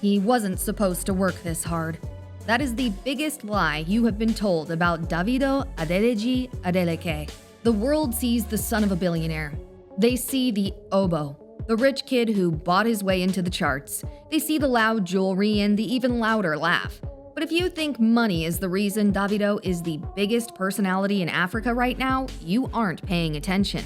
He wasn't supposed to work this hard. That is the biggest lie you have been told about Davido Adeleke Adeleke. The world sees the son of a billionaire. They see the oboe, the rich kid who bought his way into the charts. They see the loud jewelry and the even louder laugh. But if you think money is the reason Davido is the biggest personality in Africa right now, you aren't paying attention.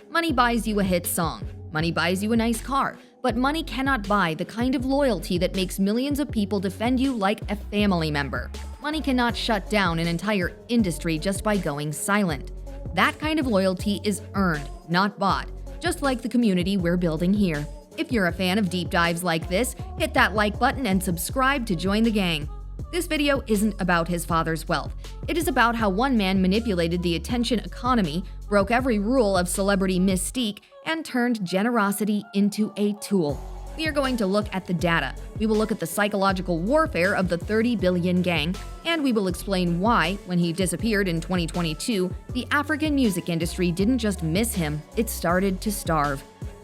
Money buys you a hit song. Money buys you a nice car. But money cannot buy the kind of loyalty that makes millions of people defend you like a family member. Money cannot shut down an entire industry just by going silent. That kind of loyalty is earned, not bought, just like the community we're building here. If you're a fan of deep dives like this, hit that like button and subscribe to join the gang. This video isn't about his father's wealth. It is about how one man manipulated the attention economy, broke every rule of celebrity mystique, and turned generosity into a tool. We are going to look at the data. We will look at the psychological warfare of the 30 billion gang, and we will explain why, when he disappeared in 2022, the African music industry didn't just miss him, it started to starve.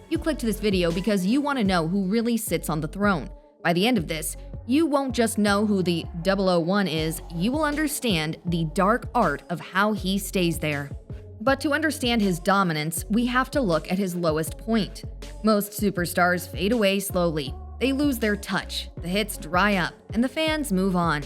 You clicked this video because you want to know who really sits on the throne. By the end of this, you won't just know who the 001 is, you will understand the dark art of how he stays there. But to understand his dominance, we have to look at his lowest point. Most superstars fade away slowly. They lose their touch, the hits dry up, and the fans move on.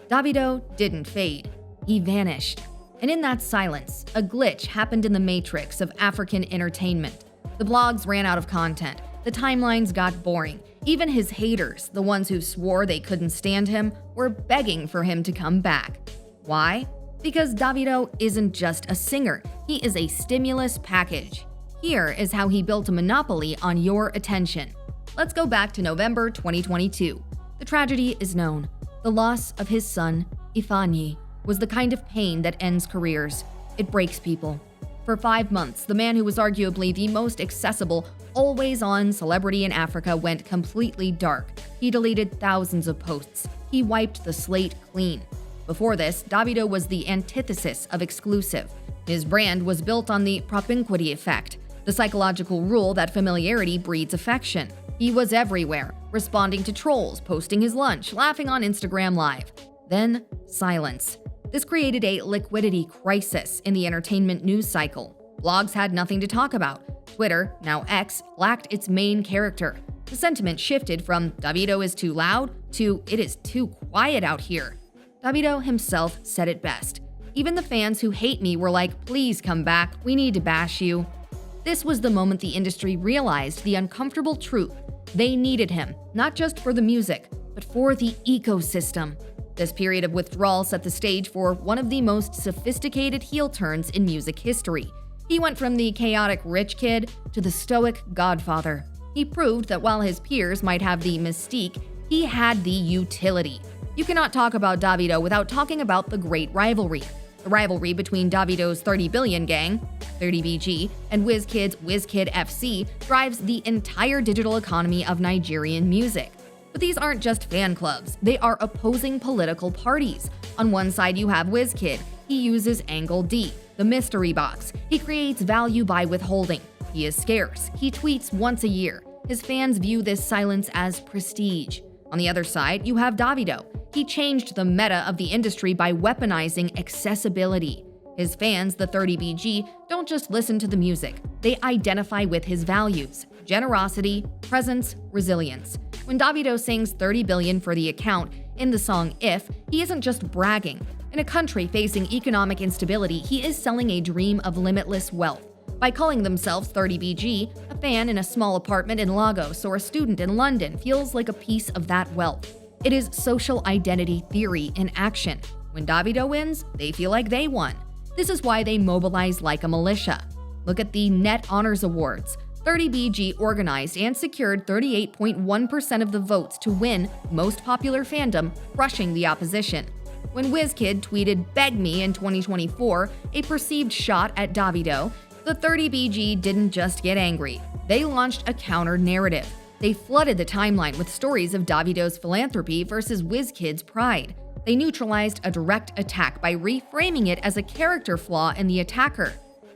Davido didn't fade. He vanished. And in that silence, a glitch happened in the matrix of African entertainment. The blogs ran out of content. The timelines got boring. Even his haters, the ones who swore they couldn't stand him, were begging for him to come back. Why? Because Davido isn't just a singer, he is a stimulus package. Here is how he built a monopoly on your attention. Let's go back to November 2022. The tragedy is known. The loss of his son, Ifeanyi, was the kind of pain that ends careers. It breaks people. For 5 months, the man who was arguably the most accessible, always-on celebrity in Africa went completely dark. He deleted thousands of posts. He wiped the slate clean. Before this, Davido was the antithesis of exclusive. His brand was built on the propinquity effect, the psychological rule that familiarity breeds affection. He was everywhere, responding to trolls, posting his lunch, laughing on Instagram Live. Then, silence. This created a liquidity crisis in the entertainment news cycle. Blogs had nothing to talk about. Twitter, now X, lacked its main character. The sentiment shifted from Davido is too loud to it is too quiet out here. Davido himself said it best. Even the fans who hate me were like, please come back, we need to bash you. This was the moment the industry realized the uncomfortable truth. They needed him, not just for the music, but for the ecosystem. This period of withdrawal set the stage for one of the most sophisticated heel turns in music history. He went from the chaotic rich kid to the stoic godfather. He proved that while his peers might have the mystique, he had the utility. You cannot talk about Davido without talking about the great rivalry. The rivalry between Davido's 30 billion gang, 30BG, and Wizkid's Wizkid FC drives the entire digital economy of Nigerian music. But these aren't just fan clubs, they are opposing political parties. On one side you have Wizkid. He uses Angle D, the mystery box. He creates value by withholding. He is scarce. He tweets once a year. His fans view this silence as prestige. On the other side, you have Davido. He changed the meta of the industry by weaponizing accessibility. His fans, the 30BG, don't just listen to the music. They identify with his values: generosity, presence, resilience. When Davido sings 30 billion for the account in the song If, he isn't just bragging. In a country facing economic instability, he is selling a dream of limitless wealth. By calling themselves 30BG, a fan in a small apartment in Lagos or a student in London feels like a piece of that wealth. It is social identity theory in action. When Davido wins, they feel like they won. This is why they mobilize like a militia. Look at the Net Honors Awards. 30BG organized and secured 38.1% of the votes to win Most Popular Fandom, crushing the opposition. When Wizkid tweeted "Beg Me" in 2024, a perceived shot at Davido, the 30BG didn't just get angry. They launched a counter-narrative. They flooded the timeline with stories of Davido's philanthropy versus Wizkid's pride. They neutralized a direct attack by reframing it as a character flaw in the attacker.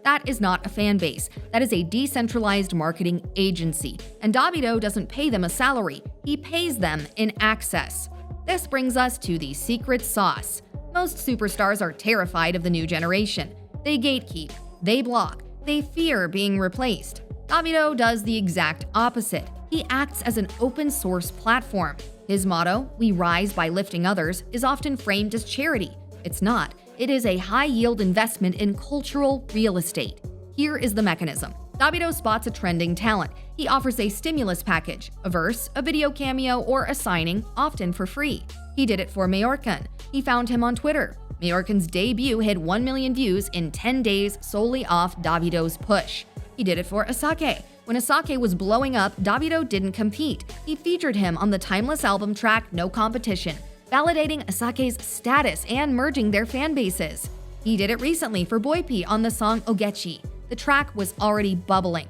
That is not a fan base. That is a decentralized marketing agency. And Davido doesn't pay them a salary. He pays them in access. This brings us to the secret sauce. Most superstars are terrified of the new generation. They gatekeep, they block, they fear being replaced. Davido does the exact opposite. He acts as an open source platform. His motto, "We rise by lifting others," is often framed as charity. It's not. It is a high-yield investment in cultural real estate. Here is the mechanism. Davido spots a trending talent. He offers a stimulus package, a verse, a video cameo, or a signing, often for free. He did it for Mayorkan. He found him on Twitter. Mayorkan's debut hit 1 million views in 10 days solely off Davido's push. He did it for Asake. When Asake was blowing up, Davido didn't compete. He featured him on the timeless album track No Competition, validating Asake's status and merging their fan bases. He did it recently for Boypee on the song Ogechi. The track was already bubbling.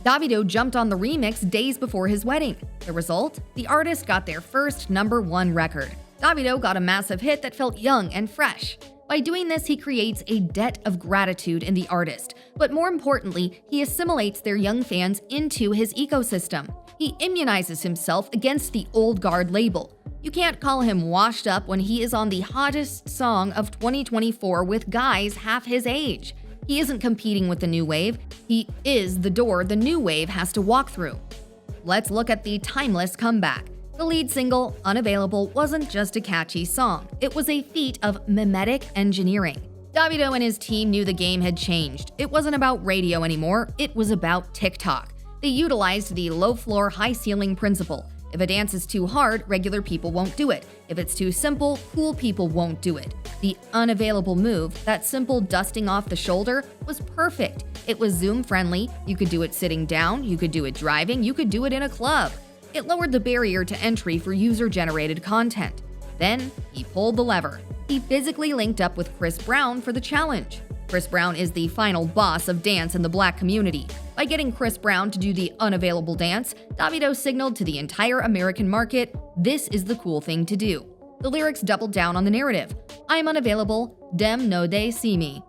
Davido jumped on the remix days before his wedding. The result? The artist got their first #1 record. Davido got a massive hit that felt young and fresh. By doing this, he creates a debt of gratitude in the artist, but more importantly, he assimilates their young fans into his ecosystem. He immunizes himself against the old guard label. You can't call him washed up when he is on the hottest song of 2024 with guys half his age. He isn't competing with the new wave. He is the door the new wave has to walk through. Let's look at the timeless comeback. The lead single, Unavailable, wasn't just a catchy song. It was a feat of mimetic engineering. Davido and his team knew the game had changed. It wasn't about radio anymore, it was about TikTok. They utilized the low-floor, high-ceiling principle. If a dance is too hard, regular people won't do it. If it's too simple, cool people won't do it. The Unavailable move, that simple dusting off the shoulder, was perfect. It was Zoom-friendly. You could do it sitting down, you could do it driving, you could do it in a club. It lowered the barrier to entry for user-generated content. Then, he pulled the lever. He physically linked up with Chris Brown for the challenge. Chris Brown is the final boss of dance in the Black community. By getting Chris Brown to do the Unavailable dance, Davido signaled to the entire American market, this is the cool thing to do. The lyrics doubled down on the narrative. I'm unavailable, dem no they see me.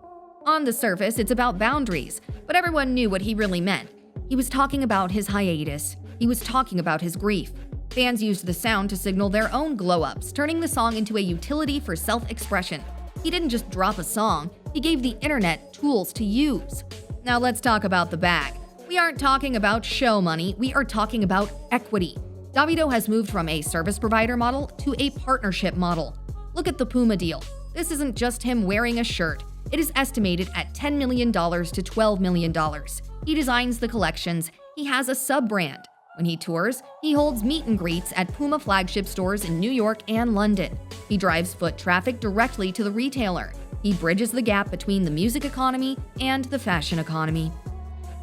On the surface, it's about boundaries, but everyone knew what he really meant. He was talking about his hiatus. He was talking about his grief. Fans used the sound to signal their own glow-ups, turning the song into a utility for self-expression. He didn't just drop a song, he gave the internet tools to use. Now let's talk about the bag. We aren't talking about show money, we are talking about equity. Davido has moved from a service provider model to a partnership model. Look at the Puma deal. This isn't just him wearing a shirt. It is estimated at $10 million to $12 million. He designs the collections. He has a sub-brand. When he tours, he holds meet and greets at Puma flagship stores in New York and London. He drives foot traffic directly to the retailer. He bridges the gap between the music economy and the fashion economy.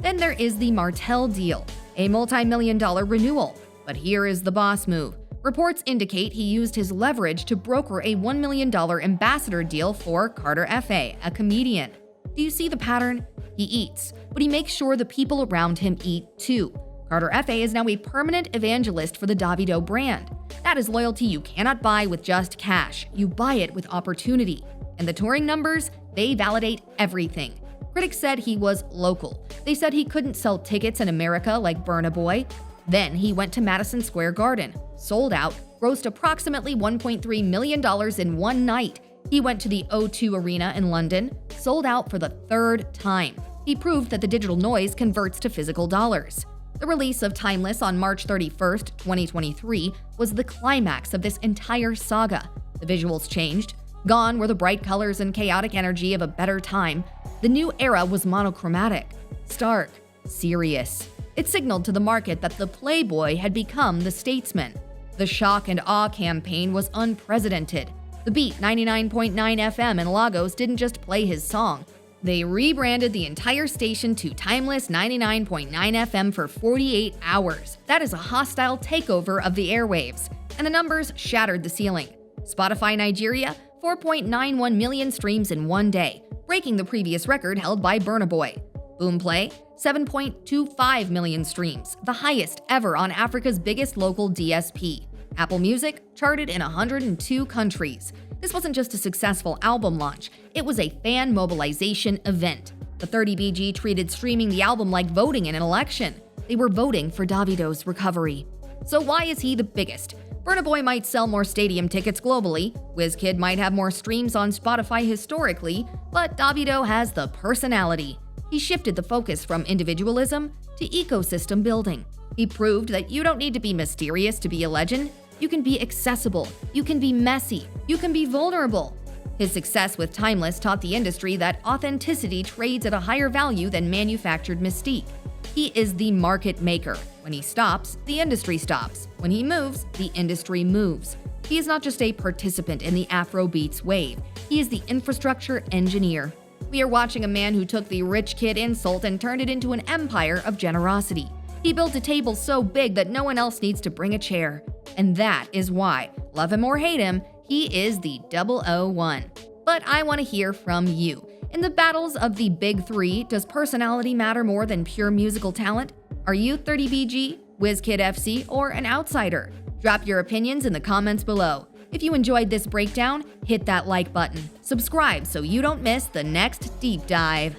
Then there is the Martell deal, a multi-million-dollar renewal. But here is the boss move. Reports indicate he used his leverage to broker a $1 million ambassador deal for Carter F.A., a comedian. Do you see the pattern? He eats, but he makes sure the people around him eat too. Carter F.A. is now a permanent evangelist for the Davido brand. That is loyalty you cannot buy with just cash. You buy it with opportunity. And the touring numbers, they validate everything. Critics said he was local. They said he couldn't sell tickets in America like Burna Boy. Then he went to Madison Square Garden, sold out, grossed approximately $1.3 million in one night. He went to the O2 Arena in London, sold out for the third time. He proved that the digital noise converts to physical dollars. The release of Timeless on March 31st, 2023 was the climax of this entire saga. The visuals changed. Gone were the bright colors and chaotic energy of a better time. The new era was monochromatic, stark, serious. It signaled to the market that the Playboy had become the statesman. The shock and awe campaign was unprecedented. The Beat 99.9 FM in Lagos didn't just play his song. They rebranded the entire station to Timeless 99.9 FM for 48 hours. That is a hostile takeover of the airwaves. And the numbers shattered the ceiling. Spotify Nigeria, 4.91 million streams in one day, breaking the previous record held by Burna Boy. Boomplay, 7.25 million streams, the highest ever on Africa's biggest local DSP. Apple Music charted in 102 countries. This wasn't just a successful album launch, it was a fan mobilization event. The 30BG treated streaming the album like voting in an election. They were voting for Davido's recovery. So why is he the biggest? Burna Boy might sell more stadium tickets globally, Wizkid might have more streams on Spotify historically, but Davido has the personality. He shifted the focus from individualism to ecosystem building. He proved that you don't need to be mysterious to be a legend. You can be accessible, you can be messy, you can be vulnerable. His success with Timeless taught the industry that authenticity trades at a higher value than manufactured mystique. He is the market maker. When he stops, the industry stops. When he moves, the industry moves. He is not just a participant in the Afrobeats wave. He is the infrastructure engineer. We are watching a man who took the rich kid insult and turned it into an empire of generosity. He built a table so big that no one else needs to bring a chair. And that is why, love him or hate him, he is the 001. But I want to hear from you. In the battles of the big three, does personality matter more than pure musical talent? Are you 30BG, Wizkid FC, or an outsider? Drop your opinions in the comments below. If you enjoyed this breakdown, hit that like button. Subscribe so you don't miss the next deep dive.